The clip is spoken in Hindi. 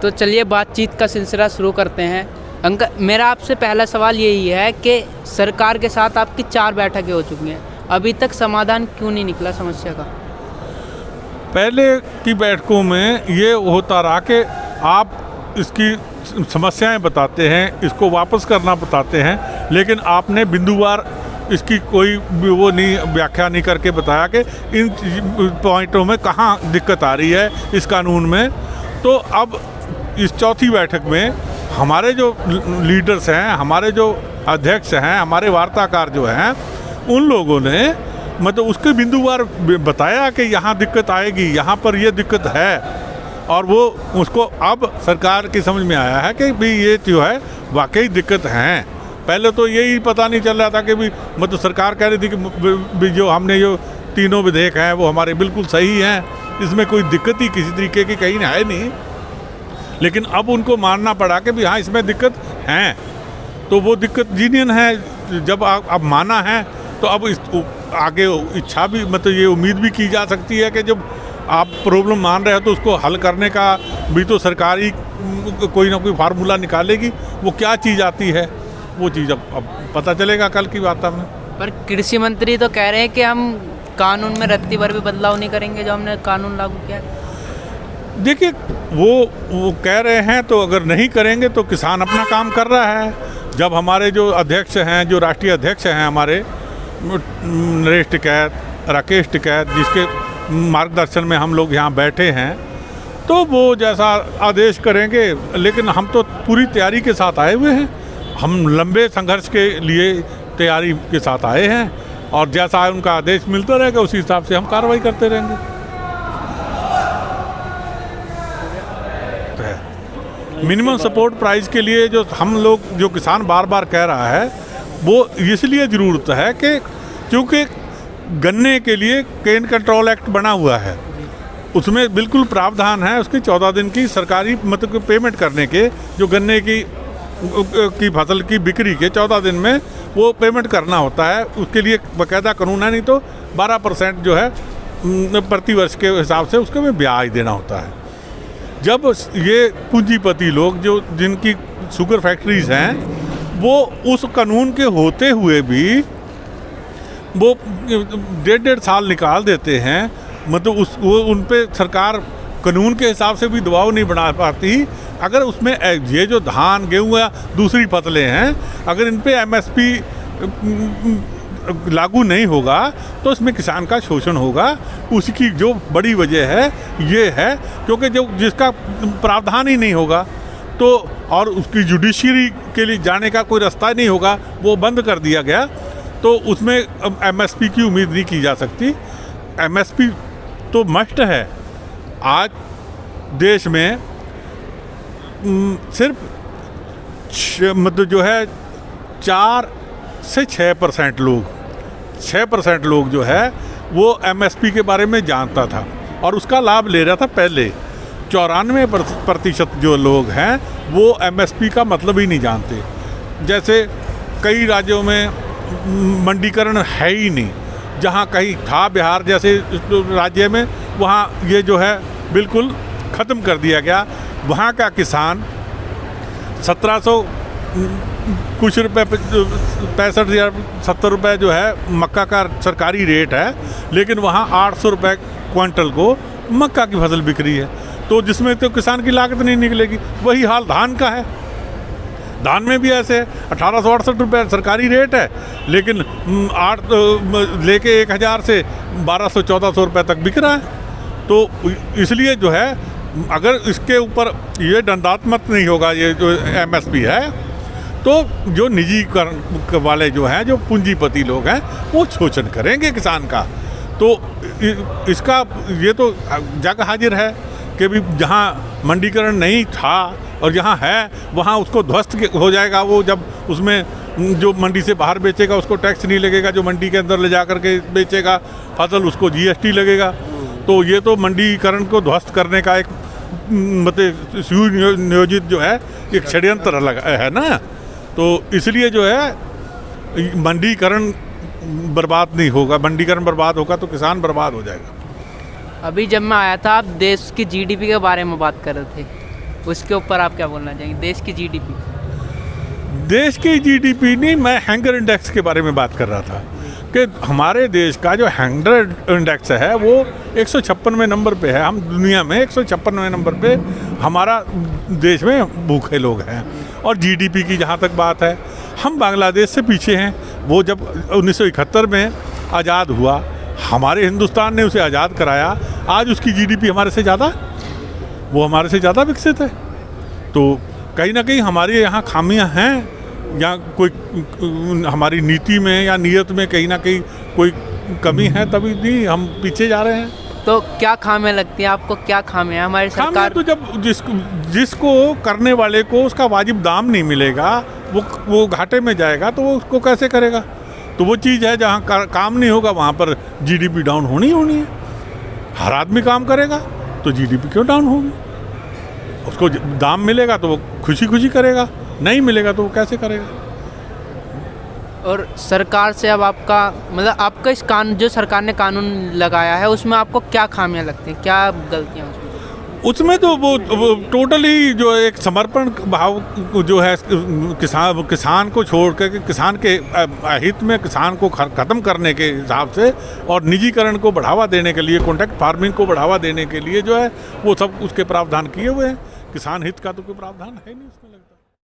तो चलिए बातचीत का सिलसिला शुरू करते हैं। अंकल, मेरा आपसे पहला सवाल यही है कि सरकार के साथ आपकी 4 बैठकें हो चुकी हैं, अभी तक समाधान क्यों नहीं निकला समस्या का? पहले की बैठकों में ये होता रहा कि आप इसकी समस्याएं बताते हैं, इसको वापस करना बताते हैं, लेकिन आपने बिंदुवार इसकी कोई वो नहीं व्याख्या नहीं करके बताया कि इन पॉइंटों में कहाँ दिक्कत आ रही है इस कानून में। तो अब इस चौथी बैठक में हमारे जो लीडर्स हैं, हमारे जो अध्यक्ष हैं, हमारे वार्ताकार जो हैं, उन लोगों ने मतलब उसके बिंदुवार बताया कि यहाँ दिक्कत आएगी, यहाँ पर ये दिक्कत है, और वो उसको अब सरकार की समझ में आया है कि भी ये जो है वाकई दिक्कत हैं। पहले तो यही पता नहीं चल रहा था कि भी मतलब सरकार कह रही थी कि जो हमने जो तीनों विधेयक हैं वो हमारे बिल्कुल सही हैं, इसमें कोई दिक्कत ही किसी तरीके की कहीं है नहीं, लेकिन अब उनको मानना पड़ा कि भी हाँ इसमें दिक्कत हैं। तो वो दिक्कत जीनियन है, जब अब माना है तो अब इस आगे इच्छा भी मतलब ये उम्मीद भी की जा सकती है कि जब आप प्रॉब्लम मान रहे हो तो उसको हल करने का भी तो सरकार ही कोई ना कोई फार्मूला निकालेगी। वो क्या चीज़ आती है वो चीज़ अब पता चलेगा कल की वार्ता में। पर कृषि मंत्री तो कह रहे हैं कि हम कानून में रत्ती भर भी बदलाव नहीं करेंगे जो हमने कानून लागू किया। देखिए वो कह रहे हैं, तो अगर नहीं करेंगे तो किसान अपना काम कर रहा है। जब हमारे जो अध्यक्ष हैं, जो राष्ट्रीय अध्यक्ष हैं हमारे नरेश टिकैत, राकेश टिकैत, जिसके मार्गदर्शन में हम लोग यहाँ बैठे हैं, तो वो जैसा आदेश करेंगे। लेकिन हम तो पूरी तैयारी के साथ आए हुए हैं, हम लंबे संघर्ष के लिए तैयारी के साथ आए हैं, और जैसा उनका आदेश मिलता रहेगा उसी हिसाब से हम कार्रवाई करते रहेंगे। मिनिमम सपोर्ट प्राइस के लिए जो हम लोग जो किसान बार बार कह रहा है वो इसलिए ज़रूरत है कि क्योंकि गन्ने के लिए केन कंट्रोल एक्ट बना हुआ है, उसमें बिल्कुल प्रावधान है उसकी 14 दिन की सरकारी मतलब पेमेंट करने के। जो गन्ने की फसल की बिक्री के 14 दिन में वो पेमेंट करना होता है, उसके लिए बाकायदा कानून है। नहीं तो 12% जो है प्रति वर्ष के हिसाब से उसके में ब्याज देना होता है। जब ये पूंजीपति लोग जो जिनकी शुगर फैक्ट्रीज हैं वो उस कानून के होते हुए भी वो 1.5 साल निकाल देते हैं, मतलब वो उन पे सरकार कानून के हिसाब से भी दबाव नहीं बना पाती। अगर उसमें ये जो धान, गेहूँ या दूसरी फसलें हैं, अगर इन पे MSP लागू नहीं होगा तो इसमें किसान का शोषण होगा। उसकी जो बड़ी वजह है ये है क्योंकि जो जिसका प्रावधान ही नहीं होगा तो और उसकी जुडिशरी के लिए जाने का कोई रास्ता नहीं होगा, वो बंद कर दिया गया, तो उसमें MSP की उम्मीद नहीं की जा सकती। MSP तो मस्ट है। आज देश में सिर्फ मतलब जो है 4 से 6% लोग 6% लोग जो है वो MSP के बारे में जानता था और उसका लाभ ले रहा था। पहले 94% जो लोग हैं वो MSP का मतलब ही नहीं जानते। जैसे कई राज्यों में मंडीकरण है ही नहीं, जहाँ कहीं था बिहार जैसे राज्य में वहाँ ये जो है बिल्कुल ख़त्म कर दिया गया। वहाँ का किसान 1700 कुछ रुपये 65 या 70 रुपये जो है मक्का का सरकारी रेट है, लेकिन वहाँ 800 रुपये क्विंटल को मक्का की फसल बिक रही है, तो जिसमें तो किसान की लागत नहीं निकलेगी। वही हाल धान का है, धान में भी ऐसे है 1868 रुपये सरकारी रेट है, लेकिन 8 लेके 1000 से 1200-1400 रुपये तक बिक रहा है। तो इसलिए जो है अगर इसके ऊपर ये दंडात्मक नहीं होगा, ये जो MSP है, तो जो निजीकरण वाले जो हैं, जो पूंजीपति लोग हैं, वो शोषण करेंगे किसान का। तो इसका ये तो जग हाजिर है कि भी जहाँ मंडीकरण नहीं था और जहाँ है वहाँ उसको ध्वस्त हो जाएगा। वो जब उसमें जो मंडी से बाहर बेचेगा उसको टैक्स नहीं लगेगा, जो मंडी के अंदर ले जा कर के बेचेगा फसल उसको GST लगेगा। तो ये तो मंडीकरण को ध्वस्त करने का एक मतलब सुनियोजित जो है एक षड्यंत्र है ना। तो इसलिए जो है मंडीकरण बर्बाद नहीं होगा, मंडीकरण बर्बाद होगा तो किसान बर्बाद हो जाएगा। अभी जब मैं आया था आप देश की GDP के बारे में बात कर रहे थे, उसके ऊपर आप क्या बोलना चाहेंगे, देश की जीडीपी? देश की जीडीपी नहीं, मैं हैंगर इंडेक्स के बारे में बात कर रहा था कि हमारे देश का जो हैंगर इंडेक्स है वो 156वें नंबर पे है। हम दुनिया में 156वें नंबर पे हमारा देश में भूखे लोग हैं। और जीडीपी की जहाँ तक बात है, हम बांग्लादेश से पीछे हैं। वो जब 1971 में आज़ाद हुआ, हमारे हिंदुस्तान ने उसे आज़ाद कराया, आज उसकी जीडीपी हमारे से ज़्यादा, वो हमारे से ज़्यादा विकसित है। तो कहीं ना कहीं हमारे यहाँ खामियां हैं, या कोई हमारी नीति में या नीयत में कहीं ना कहीं कोई कमी है, तभी नहीं हम पीछे जा रहे हैं। तो क्या खामियां लगती हैं आपको, क्या खामियां हैं हमारी सरकार? तो जब जिसको करने वाले को उसका वाजिब दाम नहीं मिलेगा, वो घाटे में जाएगा, तो वो उसको कैसे करेगा? तो वो चीज़ है, जहाँ काम नहीं होगा वहाँ पर जीडीपी डाउन होनी है। हर आदमी काम करेगा तो जीडीपी क्यों डाउन होगी? उसको दाम मिलेगा तो वो खुशी खुशी करेगा, नहीं मिलेगा तो वो कैसे करेगा? और सरकार से अब आपका मतलब आपका इस कानून जो सरकार ने कानून लगाया है उसमें आपको क्या खामियां लगती हैं, क्या गलतियां उसमें तो वो टोटली जो एक समर्पण भाव जो है किसान को छोड़ कर किसान के हित में किसान को ख़त्म करने के हिसाब से और निजीकरण को बढ़ावा देने के लिए, कॉन्ट्रैक्ट फार्मिंग को बढ़ावा देने के लिए जो है वो सब उसके प्रावधान किए हुए हैं। किसान हित का तो कोई प्रावधान है नहीं उसमें लगता है।